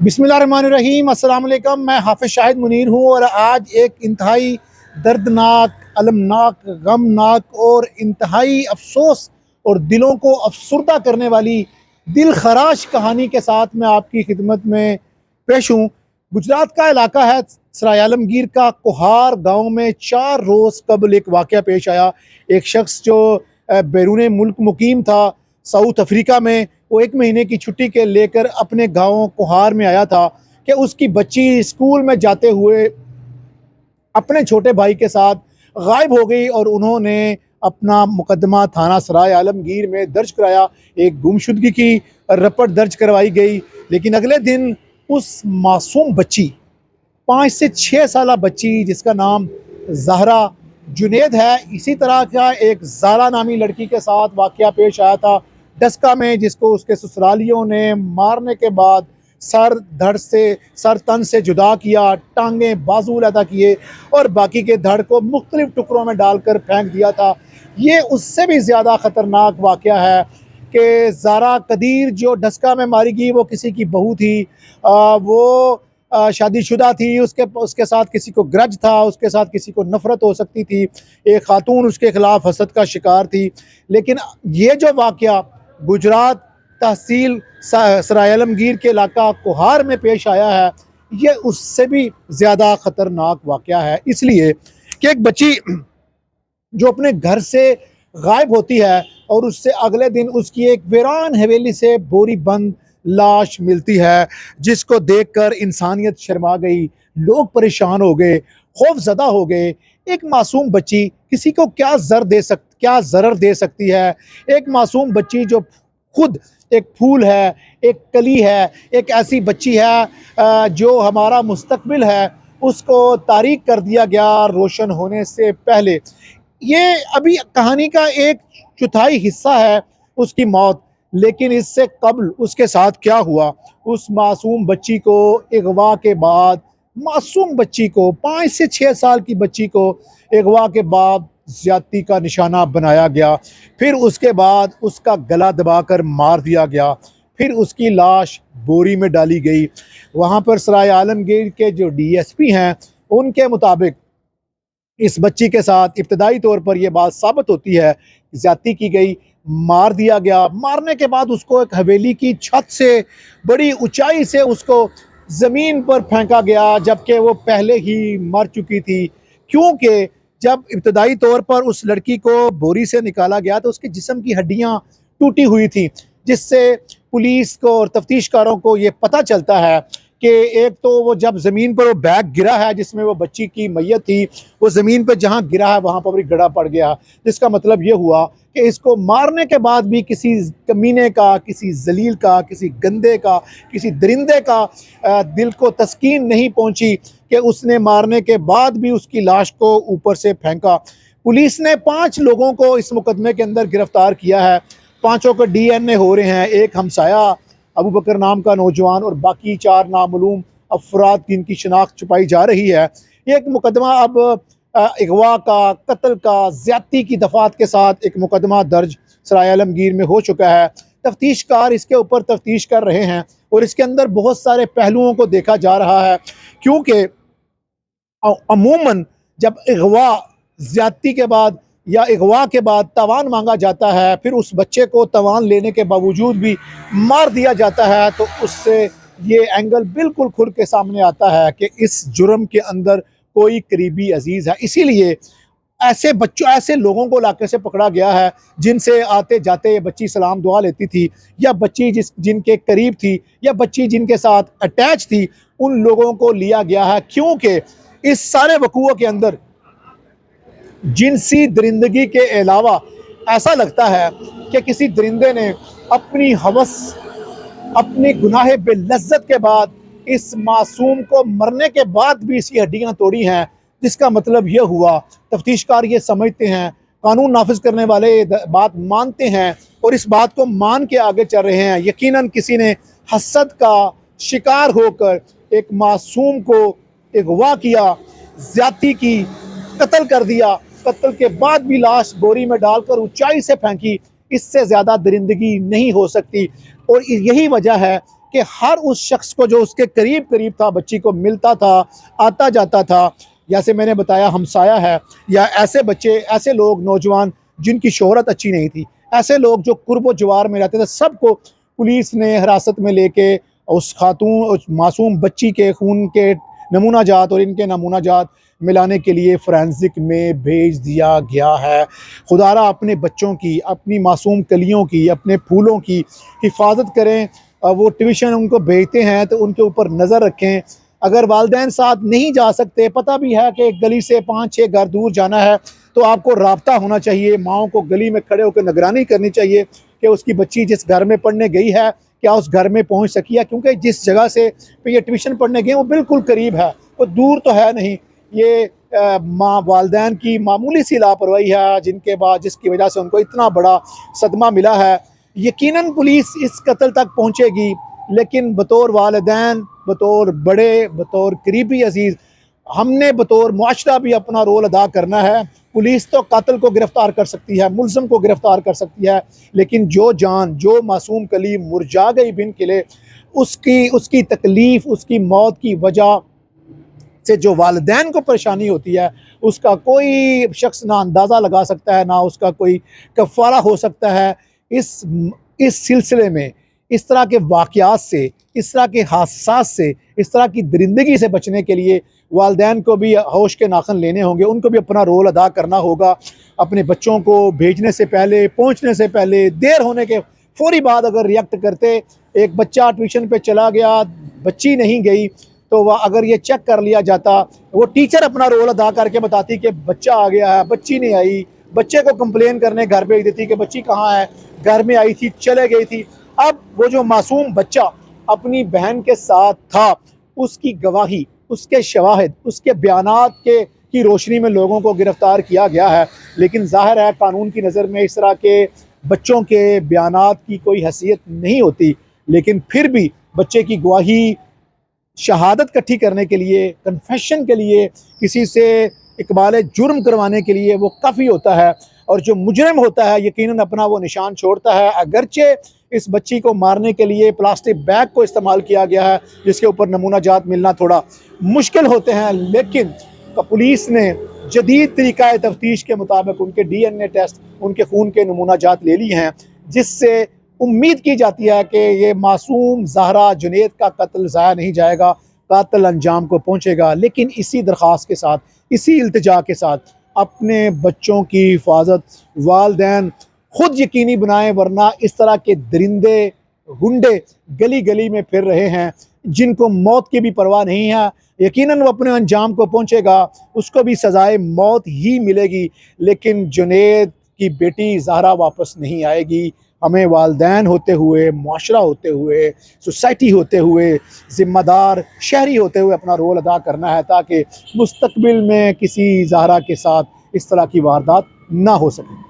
बिस्मिल्लाहिर्रहमानिर्रहीम। अस्सलाम वालेकुम। मैं हाफिज शाहिद मुनीर हूँ और आज एक इंतहाई दर्दनाक, अलमनाक, गमनाक और इंतहाई अफसोस और दिलों को अफसुर्दा करने वाली दिल खराश कहानी के साथ मैं आपकी खिदमत में पेश हूँ। गुजरात का इलाका है सराय आलमगीर का कोहार गांव में 4 रोज़ कबल एक वाक़या पेश आया। एक शख्स जो बैरून मुल्क मुकीम था साउथ अफ्रीका में, वो 1 महीने की छुट्टी के लेकर अपने गांव कोहार में आया था कि उसकी बच्ची स्कूल में जाते हुए अपने छोटे भाई के साथ गायब हो गई और उन्होंने अपना मुकदमा थाना सराय आलमगीर में दर्ज कराया। एक गुमशुदगी की रपट दर्ज करवाई गई। लेकिन अगले दिन उस मासूम बच्ची, 5 से 6 साल बच्ची जिसका नाम ज़हरा जुनेद है, इसी तरह का एक ज़ारा नामी लड़की के साथ वाक़या पेश आया था डस्का में, जिसको उसके ससुरालियों ने मारने के बाद सर तन से जुदा किया, टांगें बाजू लदा किए और बाकी के धड़ को मुख्तलिफ टुकड़ों में डालकर फेंक दिया था। ये उससे भी ज़्यादा ख़तरनाक वाक़या है कि ज़ारा कदीर जो डस्का में मारी गई, वो किसी की बहू थी। वो शादीशुदा थी, उसके साथ किसी को ग्रज था, उसके साथ किसी को नफ़रत हो सकती थी। एक खातून उसके ख़िलाफ़ हसद का शिकार थी। लेकिन ये जो वाक़या गुजरात तहसील सराय आलमगीर के इलाका कोहार में पेश आया है, ये उससे भी ज़्यादा ख़तरनाक वाक़या है। इसलिए कि एक बच्ची जो अपने घर से गायब होती है और उससे अगले दिन उसकी एक वीरान हवेली से बोरी बंद लाश मिलती है, जिसको देखकर इंसानियत शर्मा गई, लोग परेशान हो गए, खौफजदा हो गए। एक मासूम बच्ची किसी को क्या ज़रर दे सकती है? एक मासूम बच्ची जो खुद एक फूल है, एक कली है, एक ऐसी बच्ची है जो हमारा मुस्तकबिल है, उसको तारीक कर दिया गया रोशन होने से पहले। ये अभी कहानी का एक चौथाई हिस्सा है उसकी मौत, लेकिन इससे कबल उसके साथ क्या हुआ? उस मासूम बच्ची को अगवा के बाद, मासूम बच्ची को, 5 से 6 साल की बच्ची को अगवा के बाद ज्यादती का निशाना बनाया गया। फिर उसके बाद उसका गला दबाकर मार दिया गया। फिर उसकी लाश बोरी में डाली गई। वहाँ पर सराय आलमगीर के जो DSP हैं, उनके मुताबिक इस बच्ची के साथ इब्तदाई तौर पर यह बात साबित होती है, ज्यादती की गई, मार दिया गया। मारने के बाद उसको एक हवेली की छत से बड़ी ऊंचाई से उसको ज़मीन पर फेंका गया, जबकि वो पहले ही मर चुकी थी। क्योंकि जब इब्तदाई तौर पर उस लड़की को बोरी से निकाला गया तो उसके जिस्म की हड्डियाँ टूटी हुई थी, जिससे पुलिस को और तफ्तीशकारों को ये पता चलता है कि एक तो वो जब ज़मीन पर वो बैग गिरा है जिसमें वो बच्ची की मैयत थी, वो ज़मीन पर जहाँ गिरा है वहाँ पर भी गड़ा पड़ गया। जिसका मतलब ये हुआ कि इसको मारने के बाद भी किसी कमीने का, किसी जलील का, किसी गंदे का, किसी दरिंदे का दिल को तस्कीन नहीं पहुँची कि उसने मारने के बाद भी उसकी लाश को ऊपर से फेंका। पुलिस ने 5 लोगों को इस मुकदमे के अंदर गिरफ्तार किया है। 5 के DNA हो रहे हैं। एक हमसाया अबू बकर नाम का नौजवान और बाकी 4 नामालूम अफराद जिनकी शनाख्त छुपाई जा रही है। एक मुकदमा अब अगवा का, कत्ल का, ज़्यादती की दफ़ात के साथ एक मुकदमा दर्ज सराय आलमगीर में हो चुका है। तफ्तीशकार इसके ऊपर तफ्तीश कर रहे हैं और इसके अंदर बहुत सारे पहलुओं को देखा जा रहा है, क्योंकि अमूमन जब अगवा, ज़्यादती के बाद या अगवा के बाद तवान मांगा जाता है, फिर उस बच्चे को तवान लेने के बावजूद भी मार दिया जाता है, तो उससे ये एंगल बिल्कुल खुल के सामने आता है कि इस जुर्म के अंदर कोई करीबी अजीज़ है। इसीलिए ऐसे बच्चों, ऐसे लोगों को इलाके से पकड़ा गया है जिनसे आते जाते ये बच्ची सलाम दुआ लेती थी, या बच्ची जिनके करीब थी, या बच्ची जिनके साथ अटैच थी, उन लोगों को लिया गया है। क्योंकि इस सारे वक़ूओं के अंदर जिनसी दरिंदगी के अलावा ऐसा लगता है कि किसी दरिंदे ने अपनी हवस, अपनी गुनाह बेलज्जत के बाद इस मासूम को मरने के बाद भी इसकी हड्डियां तोड़ी हैं। जिसका मतलब ये हुआ, तफ्तीशकार ये समझते हैं, कानून नाफिज करने वाले बात मानते हैं और इस बात को मान के आगे चल रहे हैं। यकीनन किसी ने हसद का शिकार होकर एक मासूम को अगवा किया, ज्यादती की, कत्ल कर दिया। कत्ल के बाद भी लाश बोरी में डालकर ऊंचाई से फेंकी। इससे ज़्यादा दरिंदगी नहीं हो सकती। और यही वजह है کہ ہر اس شخص کو جو اس کے قریب تھا، بچی کو ملتا تھا، آتا جاتا تھا، جیسے میں نے بتایا ہمسایہ ہے، یا ایسے بچے، ایسے لوگ، نوجوان جن کی شہرت اچھی نہیں تھی، ایسے لوگ جو قرب و جوار میں رہتے تھے، سب کو پولیس نے حراست میں لے کے اس خاتون، اس معصوم بچی کے خون کے نمونہ جات اور ان کے نمونہ جات ملانے کے لیے فورینزک میں بھیج دیا گیا ہے۔ خدا را اپنے بچوں کی، اپنی معصوم کلیوں کی، اپنے پھولوں کی حفاظت کریں۔ وہ ٹیوشن ان کو بھیجتے ہیں تو ان کے اوپر نظر رکھیں۔ اگر والدین ساتھ نہیں جا سکتے، پتہ بھی ہے کہ ایک گلی سے 5-6 گھر دور جانا ہے، تو آپ کو رابطہ ہونا چاہیے، ماؤں کو گلی میں کھڑے ہو کے نگرانی کرنی چاہیے کہ اس کی بچی جس گھر میں پڑھنے گئی ہے کیا اس گھر میں پہنچ سکی ہے، کیونکہ جس جگہ سے یہ ٹیوشن پڑھنے گئے وہ بالکل قریب ہے، وہ دور تو ہے نہیں۔ یہ ماں والدین کی معمولی سی لاپرواہی ہے جس کی وجہ سے ان کو اتنا بڑا صدمہ ملا ہے۔ یقیناً پولیس اس قتل تک پہنچے گی، لیکن بطور والدین، بطور بڑے، بطور قریبی عزیز، ہم نے بطور معاشرہ بھی اپنا رول ادا کرنا ہے۔ پولیس تو قاتل کو گرفتار کر سکتی ہے، ملزم کو گرفتار کر سکتی ہے، لیکن جو جان، جو معصوم کلی مرجا گئی بن قلعے، اس کی تکلیف، اس کی موت کی وجہ سے جو والدین کو پریشانی ہوتی ہے، اس کا کوئی شخص نہ اندازہ لگا سکتا ہے، نہ اس کا کوئی کفارہ ہو سکتا ہے۔ اس سلسلے میں اس طرح کے واقعات سے، اس طرح کے حادثات سے، اس طرح کی درندگی سے بچنے کے لیے والدین کو بھی ہوش کے ناخن لینے ہوں گے، ان کو بھی اپنا رول ادا کرنا ہوگا۔ اپنے بچوں کو بھیجنے سے پہلے، پہنچنے سے پہلے، دیر ہونے کے فوری بعد اگر ریئیکٹ کرتے، ایک بچہ ٹیوشن پہ چلا گیا، بچی نہیں گئی، تو وہ اگر یہ چیک کر لیا جاتا، وہ ٹیچر اپنا رول ادا کر کے بتاتی کہ بچہ آ گیا ہے، بچی نہیں آئی، بچے کو کمپلین کرنے گھر بھیج دیتی کہ بچی کہاں ہے، گھر میں آئی تھی، چلے گئی تھی۔ اب وہ جو معصوم بچہ اپنی بہن کے ساتھ تھا، اس کی گواہی، اس کے شواہد، اس کے بیانات کی روشنی میں لوگوں کو گرفتار کیا گیا ہے، لیکن ظاہر ہے قانون کی نظر میں اس طرح کے بچوں کے بیانات کی کوئی حیثیت نہیں ہوتی، لیکن پھر بھی بچے کی گواہی، شہادت کٹھی کرنے کے لیے، کنفیشن کے لیے، کسی سے اقبال جرم کروانے کے لیے وہ کافی ہوتا ہے۔ اور جو مجرم ہوتا ہے یقیناً اپنا وہ نشان چھوڑتا ہے۔ اگرچہ اس بچی کو مارنے کے لیے پلاسٹک بیگ کو استعمال کیا گیا ہے، جس کے اوپر نمونہ جات ملنا تھوڑا مشکل ہوتے ہیں، لیکن پولیس نے جدید طریقہ تفتیش کے مطابق ان کے ڈی این اے ٹیسٹ، ان کے خون کے نمونہ جات لے لی ہیں، جس سے امید کی جاتی ہے کہ یہ معصوم زہرا جنید کا قتل ضائع نہیں جائے گا، قاتل انجام کو پہنچے گا۔ لیکن اسی درخواست کے ساتھ، اسی التجا کے ساتھ، اپنے بچوں کی حفاظت والدین خود یقینی بنائیں، ورنہ اس طرح کے درندے، گنڈے گلی گلی میں پھر رہے ہیں، جن کو موت کی بھی پرواہ نہیں ہے۔ یقیناً وہ اپنے انجام کو پہنچے گا، اس کو بھی سزائے موت ہی ملے گی، لیکن جنید کی بیٹی زہرا واپس نہیں آئے گی۔ ہمیں والدین ہوتے ہوئے، معاشرہ ہوتے ہوئے، سوسائٹی ہوتے ہوئے، ذمہ دار شہری ہوتے ہوئے اپنا رول ادا کرنا ہے، تاکہ مستقبل میں کسی زہرا کے ساتھ اس طرح کی واردات نہ ہو سکے۔